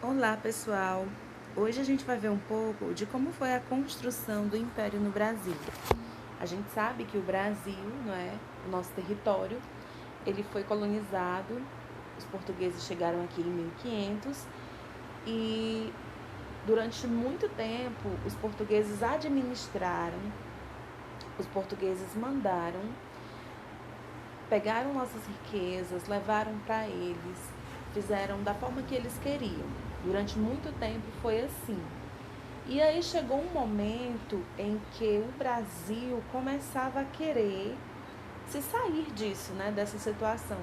Olá, pessoal! Hoje a gente vai ver um pouco de como foi a construção do Império no Brasil. A gente sabe que o Brasil, não é, o nosso território, ele foi colonizado, os portugueses chegaram aqui em 1500 e durante muito tempo os portugueses administraram, os portugueses mandaram, pegaram nossas riquezas, levaram para eles, fizeram da forma que eles queriam. Durante muito tempo foi assim. E aí chegou um momento em que o Brasil começava a querer se sair disso, né, dessa situação.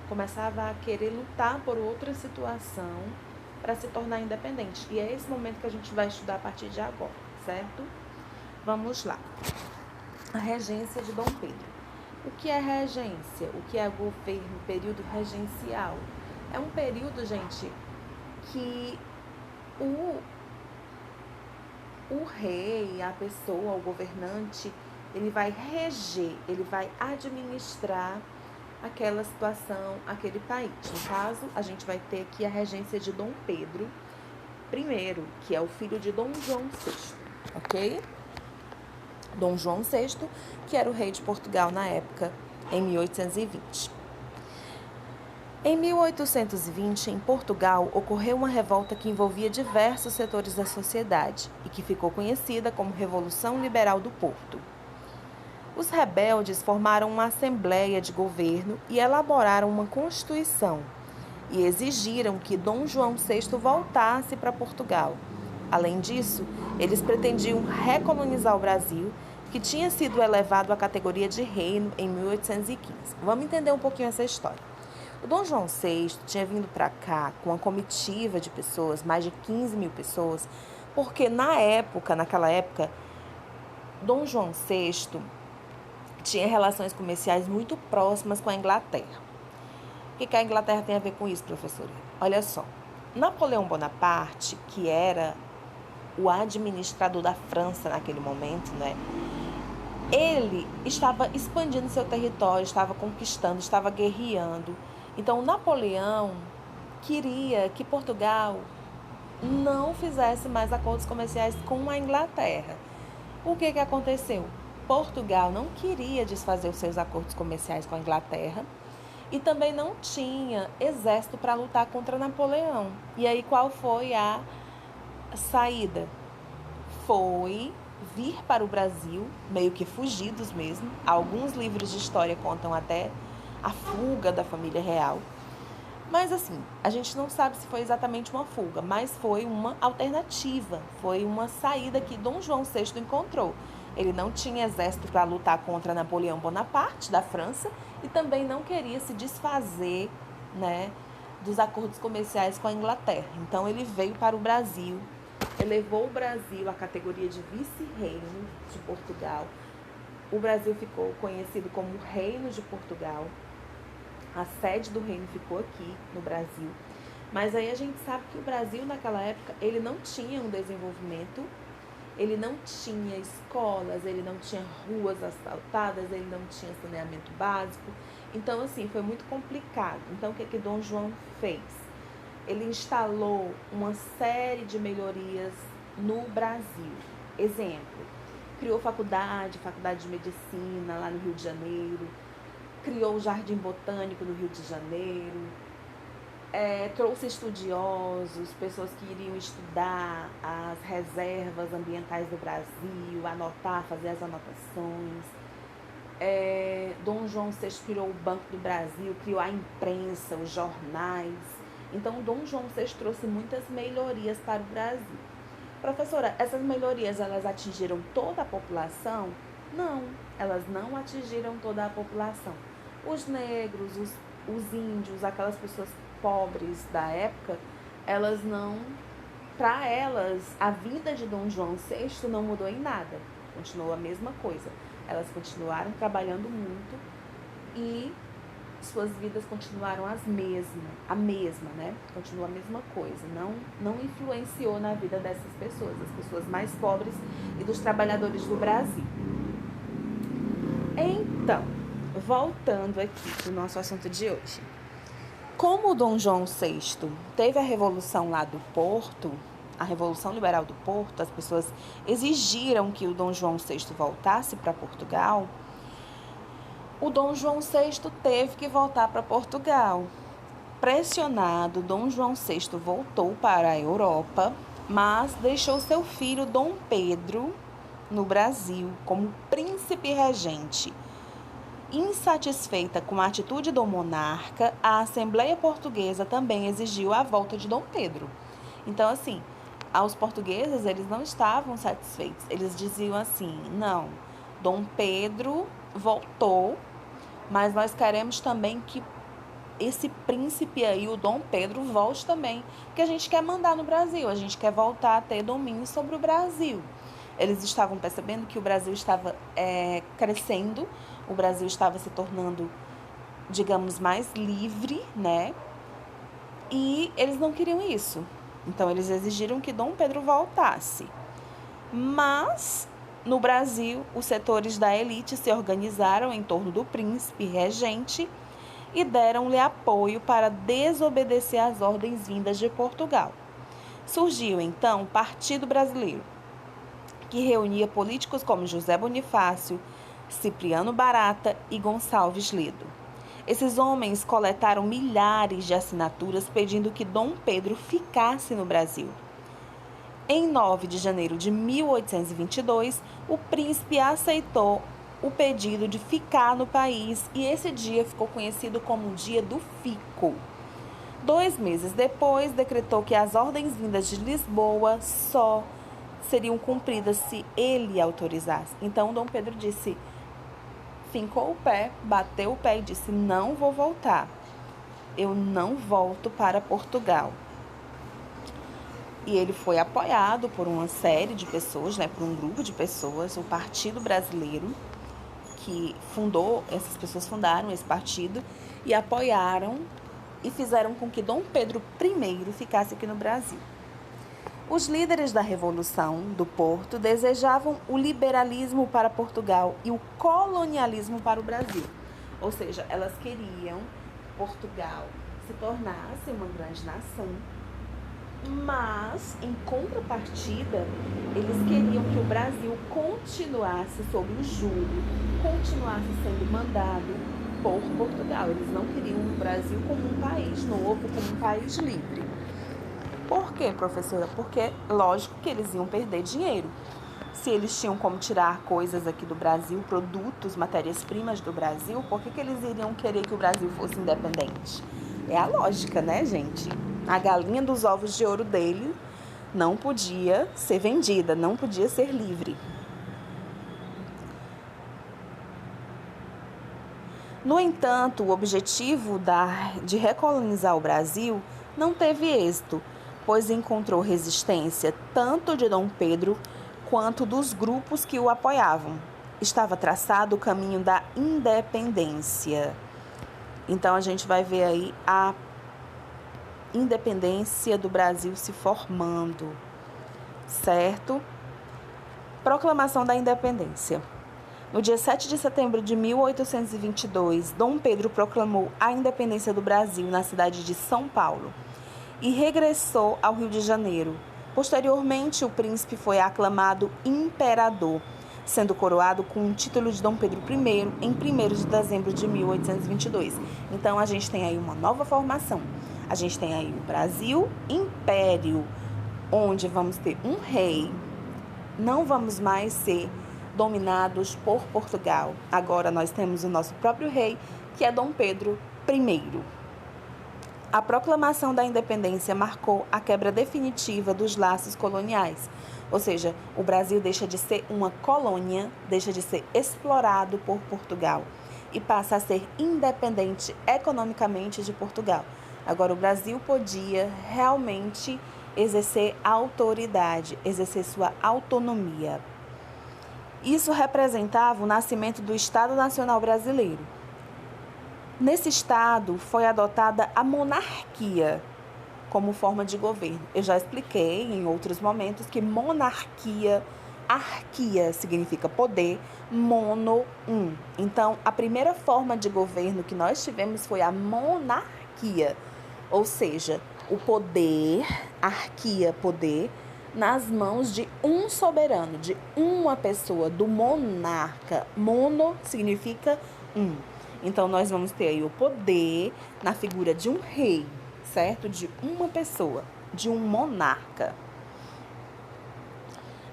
Começava a querer lutar por outra situação para se tornar independente. E é esse momento que a gente vai estudar a partir de agora, certo? Vamos lá. A regência de Dom Pedro. O que é regência? O que é governo? Período regencial? É um período, gente, que o rei, a pessoa, o governante, ele vai reger, ele vai administrar aquela situação, aquele país. No caso, a gente vai ter aqui a regência de Dom Pedro I, que é o filho de Dom João VI, ok? Dom João VI, que era o rei de Portugal na época, em 1820. Em 1820, em Portugal, ocorreu uma revolta que envolvia diversos setores da sociedade e que ficou conhecida como Revolução Liberal do Porto. Os rebeldes formaram uma assembleia de governo e elaboraram uma constituição e exigiram que Dom João VI voltasse para Portugal. Além disso, eles pretendiam recolonizar o Brasil, que tinha sido elevado à categoria de reino em 1815. Vamos entender um pouquinho essa história. O Dom João VI tinha vindo para cá com uma comitiva de pessoas, mais de 15 mil pessoas, porque naquela época, Dom João VI tinha relações comerciais muito próximas com a Inglaterra. O que a Inglaterra tem a ver com isso, professora? Olha só, Napoleão Bonaparte, que era o administrador da França naquele momento, né? Ele estava expandindo seu território, estava conquistando, estava guerreando. Então, Napoleão queria que Portugal não fizesse mais acordos comerciais com a Inglaterra. O que aconteceu? Portugal não queria desfazer os seus acordos comerciais com a Inglaterra e também não tinha exército para lutar contra Napoleão. E aí, qual foi a saída? Foi vir para o Brasil, meio que fugidos mesmo. Alguns livros de história contam até a fuga da família real. Mas assim, a gente não sabe se foi exatamente uma fuga, mas foi uma alternativa, foi uma saída que Dom João VI encontrou. Ele não tinha exército para lutar contra Napoleão Bonaparte, da França, e também não queria se desfazer, né, dos acordos comerciais com a Inglaterra. Então ele veio para o Brasil, elevou o Brasil à categoria de vice-reino de Portugal. O Brasil ficou conhecido como Reino de Portugal. A sede do reino ficou aqui no Brasil. Mas aí a gente sabe que o Brasil naquela época, ele não tinha um desenvolvimento, ele não tinha escolas, ele não tinha ruas asfaltadas, ele não tinha saneamento básico. Então, assim, foi muito complicado. Então, o que Dom João fez? Ele instalou uma série de melhorias no Brasil. Exemplo, criou faculdade de medicina lá no Rio de Janeiro, criou o Jardim Botânico no Rio de Janeiro, trouxe estudiosos, pessoas que iriam estudar as reservas ambientais do Brasil, anotar, fazer as anotações. Dom João VI criou o Banco do Brasil, criou a imprensa, os jornais. Então, Dom João VI trouxe muitas melhorias para o Brasil. Professora, essas melhorias, elas atingiram toda a população? Não, elas não atingiram toda a população. Os negros, os índios, aquelas pessoas pobres da época, elas não... Para elas, a vida de Dom João VI não mudou em nada. Continuou a mesma coisa. Elas continuaram trabalhando muito e suas vidas continuaram a mesma, né? Continua a mesma coisa. Não influenciou na vida dessas pessoas, as pessoas mais pobres e dos trabalhadores do Brasil. Então, voltando aqui para o nosso assunto de hoje. Como o Dom João VI teve a Revolução lá do Porto, a Revolução Liberal do Porto, as pessoas exigiram que o Dom João VI voltasse para Portugal, o Dom João VI teve que voltar para Portugal. Pressionado, Dom João VI voltou para a Europa, mas deixou seu filho Dom Pedro no Brasil como príncipe regente. Insatisfeita com a atitude do monarca, a Assembleia Portuguesa também exigiu a volta de Dom Pedro. Então, assim, aos portugueses, eles não estavam satisfeitos. Eles diziam assim, não, Dom Pedro voltou, mas nós queremos também que esse príncipe aí, o Dom Pedro, volte também, que a gente quer mandar no Brasil, a gente quer voltar a ter domínio sobre o Brasil. Eles estavam percebendo que o Brasil estava crescendo, o Brasil estava se tornando, digamos, mais livre, né? E eles não queriam isso. Então, eles exigiram que Dom Pedro voltasse. Mas, no Brasil, os setores da elite se organizaram em torno do príncipe regente e deram-lhe apoio para desobedecer às ordens vindas de Portugal. Surgiu, então, o Partido Brasileiro, que reunia políticos como José Bonifácio, Cipriano Barata e Gonçalves Ledo. Esses homens coletaram milhares de assinaturas pedindo que Dom Pedro ficasse no Brasil. Em 9 de janeiro de 1822, o príncipe aceitou o pedido de ficar no país e esse dia ficou conhecido como o Dia do Fico. 2 meses depois, decretou que as ordens vindas de Lisboa só seriam cumpridas se ele autorizasse. Então, Dom Pedro disse, fincou o pé, bateu o pé e disse, não vou voltar. Eu não volto para Portugal. E ele foi apoiado por uma série de pessoas, né, por um grupo de pessoas, o Partido Brasileiro, que essas pessoas fundaram esse partido e apoiaram e fizeram com que Dom Pedro I ficasse aqui no Brasil. Os líderes da Revolução do Porto desejavam o liberalismo para Portugal e o colonialismo para o Brasil. Ou seja, elas queriam que Portugal se tornasse uma grande nação, mas, em contrapartida, eles queriam que o Brasil continuasse sob o jugo, continuasse sendo mandado por Portugal. Eles não queriam o Brasil como um país novo, como um país livre. Por quê, professora? Porque, lógico que eles iam perder dinheiro. Se eles tinham como tirar coisas aqui do Brasil, produtos, matérias-primas do Brasil, por que eles iriam querer que o Brasil fosse independente? É a lógica, né, gente? A galinha dos ovos de ouro dele não podia ser vendida, não podia ser livre. No entanto, o objetivo de recolonizar o Brasil não teve êxito, pois encontrou resistência tanto de Dom Pedro quanto dos grupos que o apoiavam. Estava traçado o caminho da independência. Então, a gente vai ver aí a independência do Brasil se formando, certo? Proclamação da Independência. No dia 7 de setembro de 1822, Dom Pedro proclamou a independência do Brasil na cidade de São Paulo e regressou ao Rio de Janeiro. Posteriormente, o príncipe foi aclamado imperador, sendo coroado com o título de Dom Pedro I em 1º de dezembro de 1822. Então, a gente tem aí uma nova formação. A gente tem aí o Brasil Império, onde vamos ter um rei. Não vamos mais ser dominados por Portugal. Agora nós temos o nosso próprio rei, que é Dom Pedro I. A proclamação da independência marcou a quebra definitiva dos laços coloniais. Ou seja, o Brasil deixa de ser uma colônia, deixa de ser explorado por Portugal e passa a ser independente economicamente de Portugal. Agora, o Brasil podia realmente exercer autoridade, exercer sua autonomia. Isso representava o nascimento do Estado Nacional Brasileiro. Nesse Estado foi adotada a monarquia como forma de governo. Eu já expliquei em outros momentos que monarquia, arquia significa poder, mono, um. Então, a primeira forma de governo que nós tivemos foi a monarquia. Ou seja, o poder, poder, nas mãos de um soberano, de uma pessoa, do monarca. Mono significa um. Então, nós vamos ter aí o poder na figura de um rei, certo? De uma pessoa, de um monarca.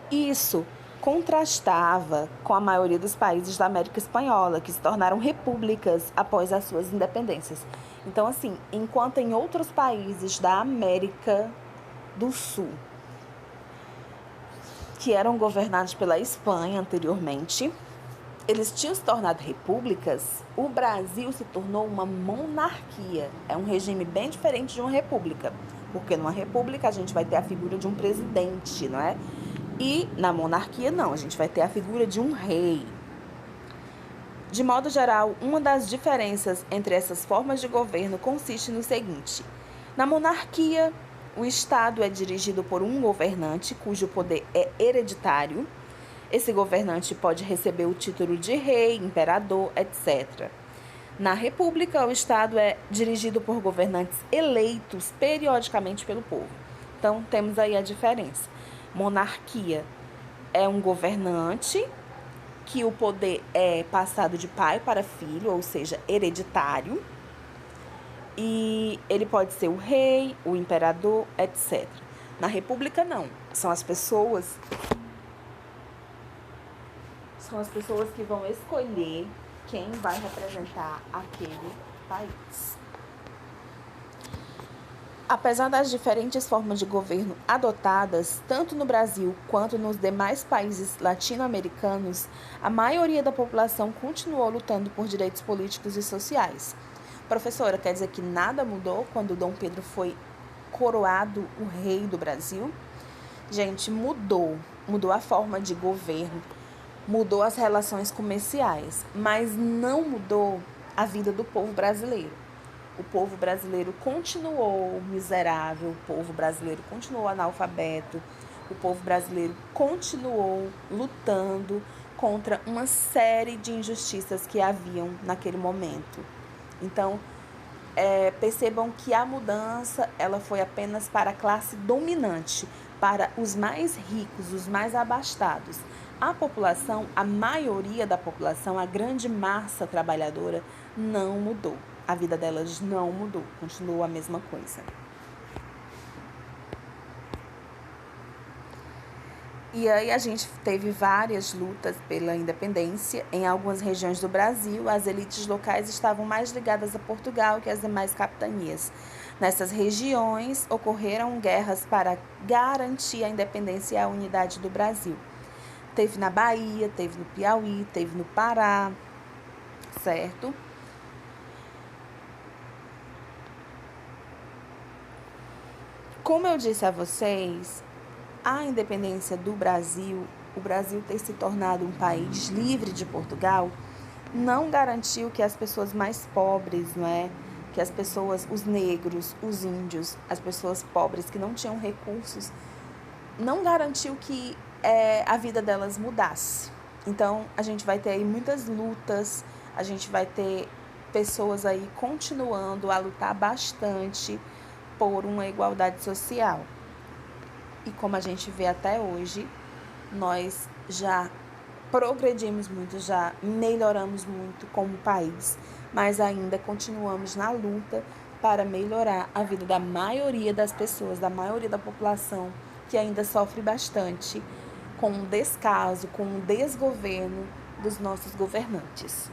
Isso contrastava com a maioria dos países da América Espanhola, que se tornaram repúblicas após as suas independências. Então, assim, enquanto em outros países da América do Sul, que eram governados pela Espanha anteriormente, eles tinham se tornado repúblicas, o Brasil se tornou uma monarquia. É um regime bem diferente de uma república, porque numa república a gente vai ter a figura de um presidente, não é? E na monarquia não, a gente vai ter a figura de um rei. De modo geral, uma das diferenças entre essas formas de governo consiste no seguinte: na monarquia, o Estado é dirigido por um governante cujo poder é hereditário. Esse governante pode receber o título de rei, imperador, etc. Na República, o Estado é dirigido por governantes eleitos periodicamente pelo povo. Então, temos aí a diferença. Monarquia é um governante que o poder é passado de pai para filho, ou seja, hereditário. E ele pode ser o rei, o imperador, etc. Na República, não. São as pessoas que vão escolher quem vai representar aquele país. Apesar das diferentes formas de governo adotadas, tanto no Brasil quanto nos demais países latino-americanos, a maioria da população continuou lutando por direitos políticos e sociais. Professora, quer dizer que nada mudou quando Dom Pedro foi coroado o rei do Brasil? Gente, mudou a forma de governo, mudou as relações comerciais, mas não mudou a vida do povo brasileiro. O povo brasileiro continuou miserável, o povo brasileiro continuou analfabeto, o povo brasileiro continuou lutando contra uma série de injustiças que haviam naquele momento. Então, percebam que a mudança ela foi apenas para a classe dominante, para os mais ricos, os mais abastados. A população, a maioria da população, a grande massa trabalhadora não mudou. A vida delas não mudou, continuou a mesma coisa. E aí a gente teve várias lutas pela independência. Em algumas regiões do Brasil, as elites locais estavam mais ligadas a Portugal que as demais capitanias. Nessas regiões, ocorreram guerras para garantir a independência e a unidade do Brasil. Teve na Bahia, teve no Piauí, teve no Pará, certo? Como eu disse a vocês, a independência do Brasil, o Brasil ter se tornado um país livre de Portugal, não garantiu que as pessoas mais pobres, não é? Que as pessoas, os negros, os índios, as pessoas pobres que não tinham recursos, não garantiu que a vida delas mudasse. Então, a gente vai ter aí muitas lutas, a gente vai ter pessoas aí continuando a lutar bastante por uma igualdade social. E como a gente vê até hoje, nós já progredimos muito, já melhoramos muito como país, mas ainda continuamos na luta para melhorar a vida da maioria das pessoas, da maioria da população, que ainda sofre bastante com o descaso, com o desgoverno dos nossos governantes.